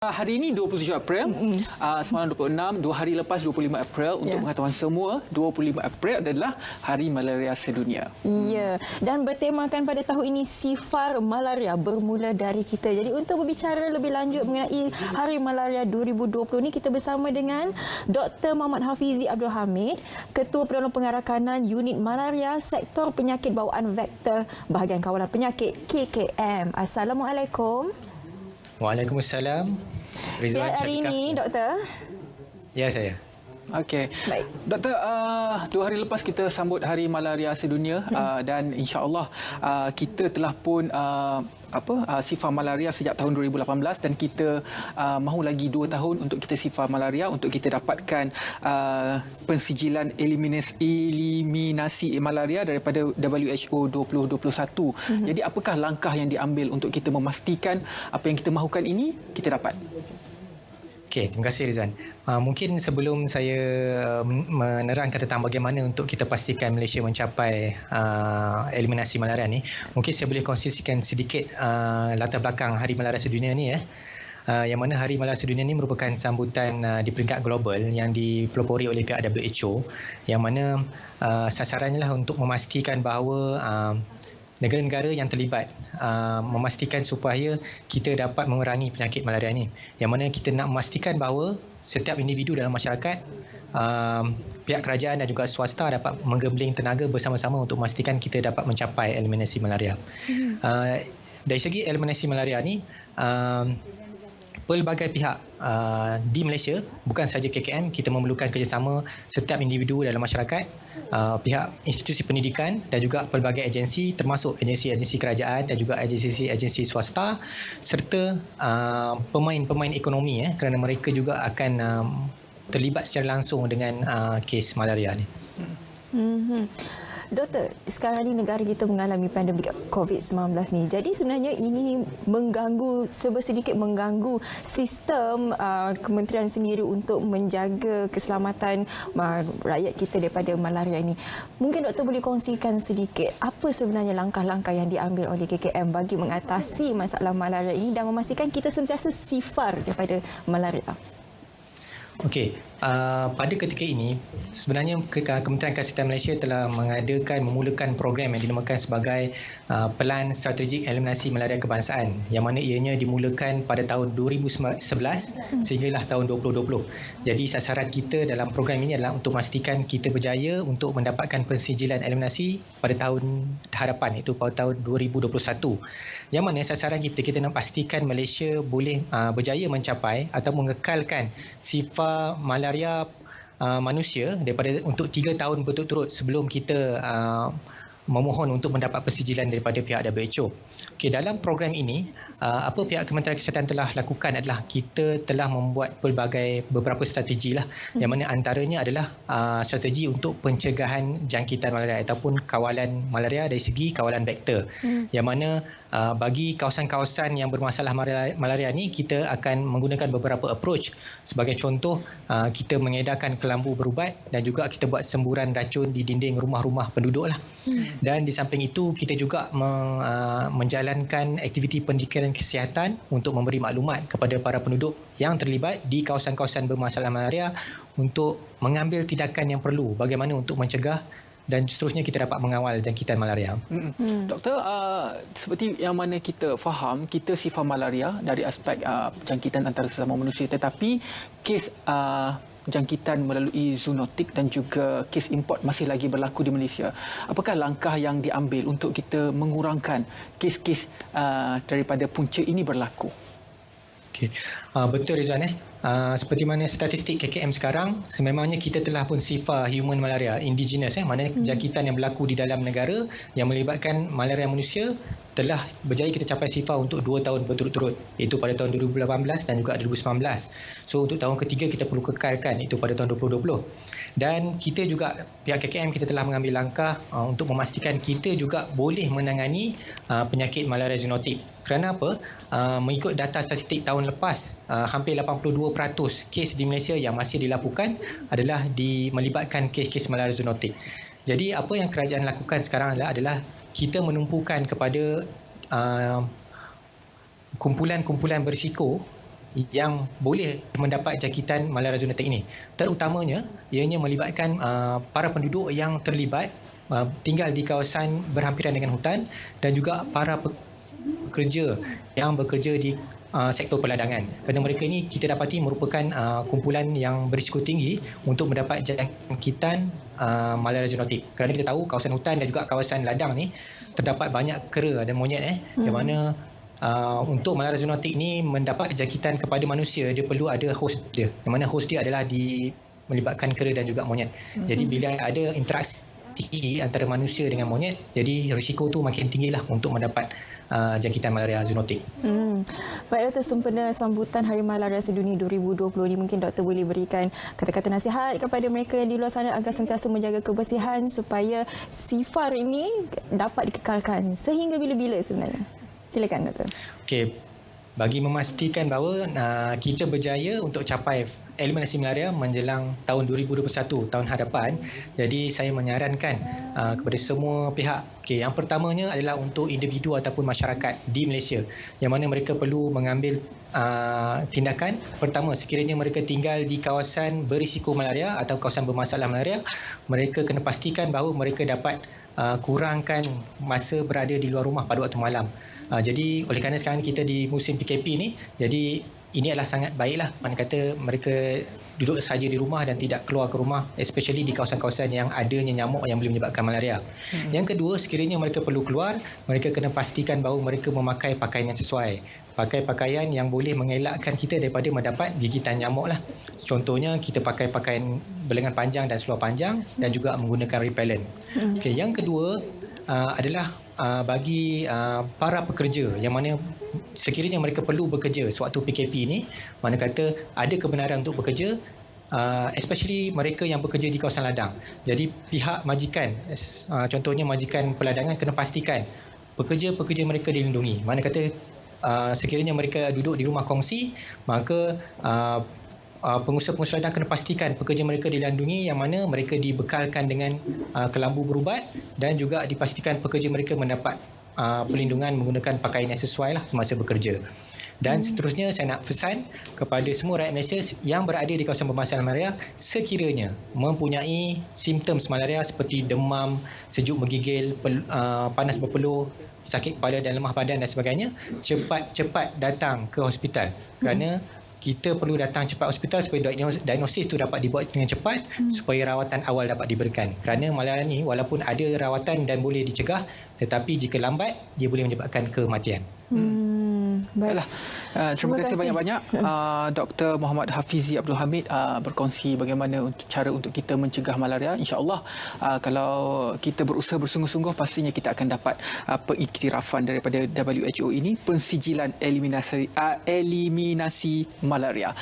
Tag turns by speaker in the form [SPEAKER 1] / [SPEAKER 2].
[SPEAKER 1] Hari ini 27 April, semalam 26, 2 hari lepas 25 April. Untuk pengetahuan semua, 25 April adalah Hari Malaria Sedunia.
[SPEAKER 2] Ya, dan bertemakan pada tahun ini sifar malaria bermula dari kita. Jadi untuk berbicara lebih lanjut mengenai Hari Malaria 2020 ni, kita bersama dengan Dr. Muhammad Hafizi Abdul Hamid, Ketua Penolong Pengarakanan Unit Malaria Sektor Penyakit Bawaan Vektor Bahagian Kawalan Penyakit KKM. Assalamualaikum.
[SPEAKER 3] Waalaikumsalam.
[SPEAKER 2] Sihat hari ini, Doktor?
[SPEAKER 3] Ya, saya.
[SPEAKER 1] Okey.
[SPEAKER 2] Baik.
[SPEAKER 1] Doktor, 2 hari lepas kita sambut Hari Malaria Sedunia dan insya-Allah kita telah pun sifar malaria sejak tahun 2018 dan kita mahu lagi 2 tahun untuk kita sifar malaria untuk kita dapatkan pensijilan eliminasi malaria daripada WHO 2021. Jadi apakah langkah yang diambil untuk kita memastikan apa yang kita mahukan ini kita dapat?
[SPEAKER 3] Okey, terima kasih Rizwan. Mungkin sebelum saya menerangkan tentang bagaimana untuk kita pastikan Malaysia mencapai eliminasi malaria ni, mungkin saya boleh kongsikan sedikit latar belakang Hari Malaria Sedunia ni yang mana Hari Malaria Sedunia ini merupakan sambutan di peringkat global yang dipelopori oleh pihak WHO, yang mana sasarannya lah untuk memastikan bahawa negara-negara yang terlibat memastikan supaya kita dapat mengurangi penyakit malaria ini. Yang mana kita nak memastikan bahawa setiap individu dalam masyarakat, pihak kerajaan dan juga swasta dapat menggabling tenaga bersama-sama untuk memastikan kita dapat mencapai eliminasi malaria. Dari segi eliminasi malaria ni, pelbagai pihak di Malaysia, bukan sahaja KKM, kita memerlukan kerjasama setiap individu dalam masyarakat, pihak institusi pendidikan dan juga pelbagai agensi, termasuk agensi-agensi kerajaan dan juga agensi-agensi swasta, serta pemain-pemain ekonomi, kerana mereka juga akan terlibat secara langsung dengan kes malaria ni.
[SPEAKER 2] Doktor, sekarang ni negara kita mengalami pandemik COVID-19 ni. Jadi sebenarnya ini sedikit mengganggu sistem kementerian sendiri untuk menjaga keselamatan rakyat kita daripada malaria ini. Mungkin doktor boleh kongsikan sedikit apa sebenarnya langkah-langkah yang diambil oleh KKM bagi mengatasi masalah malaria ini dan memastikan kita sentiasa sifar daripada malaria.
[SPEAKER 3] Okey, pada ketika ini sebenarnya Kementerian Kesihatan Malaysia telah memulakan program yang dinamakan sebagai Pelan Strategik Eliminasi Malaria Kebangsaan, yang mana ianya dimulakan pada tahun 2011 sehinggalah tahun 2020. Jadi sasaran kita dalam program ini adalah untuk memastikan kita berjaya untuk mendapatkan pensijilan eliminasi pada tahun hadapan, iaitu pada tahun 2021. Yang mana sasaran kita nak pastikan Malaysia boleh berjaya mencapai atau mengekalkan sifar malaria manusia untuk 3 tahun berturut-turut sebelum kita memohon untuk mendapat persijilan daripada pihak WHO. Okey, dalam program ini, apa pihak Kementerian Kesihatan telah lakukan adalah kita telah membuat beberapa strategi lah, yang mana antaranya adalah strategi untuk pencegahan jangkitan malaria ataupun kawalan malaria dari segi kawalan vektor. Yang mana bagi kawasan-kawasan yang bermasalah malaria ni, kita akan menggunakan beberapa approach. Sebagai contoh, kita mengedarkan kelambu berubat dan juga kita buat semburan racun di dinding rumah-rumah penduduk lah. Dan di samping itu, kita juga menjalankan aktiviti pendidikan kesihatan untuk memberi maklumat kepada para penduduk yang terlibat di kawasan-kawasan bermasalah malaria untuk mengambil tindakan yang perlu bagaimana untuk mencegah dan seterusnya kita dapat mengawal jangkitan malaria.
[SPEAKER 1] Doktor, seperti yang mana kita faham, kita sifar malaria dari aspek jangkitan antara sesama manusia, tetapi kes jangkitan melalui zoonotik dan juga kes import masih lagi berlaku di Malaysia. Apakah langkah yang diambil untuk kita mengurangkan kes-kes daripada punca ini berlaku?
[SPEAKER 3] Okay. Betul Rizwan. Seperti mana statistik KKM sekarang, sememangnya kita telah pun sifar human malaria indigenous, maknanya jangkitan yang berlaku di dalam negara yang melibatkan malaria manusia telah berjaya kita capai sifar untuk 2 tahun berturut-turut, iaitu pada tahun 2018 dan juga 2019. So untuk tahun ketiga kita perlu kekalkan, itu pada tahun 2020. Dan kita juga, pihak KKM kita telah mengambil langkah untuk memastikan kita juga boleh menangani penyakit malaria zoonotik. Kerana apa? Mengikut data statistik tahun lepas, hampir 82% kes di Malaysia yang masih dilakukan adalah melibatkan kes-kes malaria zoonotik. Jadi apa yang kerajaan lakukan sekarang adalah kita menumpukan kepada kumpulan-kumpulan berisiko yang boleh mendapat jangkitan malaria zoonotik ini. Terutamanya, ianya melibatkan para penduduk yang terlibat tinggal di kawasan berhampiran dengan hutan dan juga para pekerja yang bekerja di sektor perladangan. Kerana mereka ini kita dapati merupakan kumpulan yang berisiko tinggi untuk mendapat jangkitan malaria zoonotik. Kerana kita tahu kawasan hutan dan juga kawasan ladang ni terdapat banyak kera dan monyet yang mana untuk malaria zoonotik ni mendapat jangkitan kepada manusia, dia perlu ada host dia. Yang mana host dia adalah melibatkan kera dan juga monyet. Jadi bila ada interaksi antara manusia dengan monyet, jadi risiko tu makin tinggilah untuk mendapat jangkitan malaria zoonotik.
[SPEAKER 2] Baik Doktor, sempena sambutan Hari Malaria Sedunia 2020 ini, mungkin Doktor boleh berikan kata-kata nasihat kepada mereka yang di luar sana agar sentiasa menjaga kebersihan supaya sifar ini dapat dikekalkan sehingga bila-bila sebenarnya. Silakan Doktor.
[SPEAKER 3] Okey, bagi memastikan bahawa kita berjaya untuk capai eliminasi malaria menjelang tahun 2021, tahun hadapan, jadi saya menyarankan kepada semua pihak. Okey, yang pertamanya adalah untuk individu ataupun masyarakat di Malaysia yang mana mereka perlu mengambil tindakan. Pertama, sekiranya mereka tinggal di kawasan berisiko malaria atau kawasan bermasalah malaria, mereka kena pastikan bahawa mereka dapat kurangkan masa berada di luar rumah pada waktu malam. Jadi oleh kerana sekarang kita di musim PKP ni, jadi ini adalah sangat baiklah, mana kata mereka duduk saja di rumah dan tidak keluar ke rumah, especially di kawasan-kawasan yang adanya nyamuk yang boleh menyebabkan malaria. Yang kedua, sekiranya mereka perlu keluar, mereka kena pastikan bahawa mereka memakai pakaian yang sesuai. Pakai pakaian yang boleh mengelakkan kita daripada mendapat gigitan nyamuk lah. Contohnya kita pakai pakaian berlengan panjang dan seluar panjang dan juga menggunakan repellent. Okay, yang kedua adalah bagi para pekerja yang mana sekiranya mereka perlu bekerja sewaktu PKP ini, mana kata ada kebenaran untuk bekerja, especially mereka yang bekerja di kawasan ladang. Jadi pihak majikan, contohnya majikan perladangan, kena pastikan pekerja-pekerja mereka dilindungi. Mana kata sekiranya mereka duduk di rumah kongsi, maka pengusaha-pengusaha ladang kena pastikan pekerja mereka dilindungi, yang mana mereka dibekalkan dengan kelambu berubat dan juga dipastikan pekerja mereka mendapat perlindungan menggunakan pakaian yang sesuai lah semasa bekerja. Dan seterusnya saya nak pesan kepada semua rakyat Malaysia yang berada di kawasan bermasalah malaria, sekiranya mempunyai simptom malaria seperti demam, sejuk menggigil, panas berpeluh, sakit kepala dan lemah badan dan sebagainya, cepat-cepat datang ke hospital. Kerana kita perlu datang cepat hospital supaya diagnosis tu dapat dibuat dengan cepat, supaya rawatan awal dapat diberikan. Kerana malaria ni walaupun ada rawatan dan boleh dicegah, tetapi jika lambat dia boleh menyebabkan kematian.
[SPEAKER 1] Baiklah. Terima kasih banyak-banyak Dr. Muhammad Hafizi Abdul Hamid berkongsi bagaimana cara untuk kita mencegah malaria. InsyaAllah kalau kita berusaha bersungguh-sungguh, pastinya kita akan dapat pengiktirafan daripada WHO ini, pensijilan eliminasi malaria.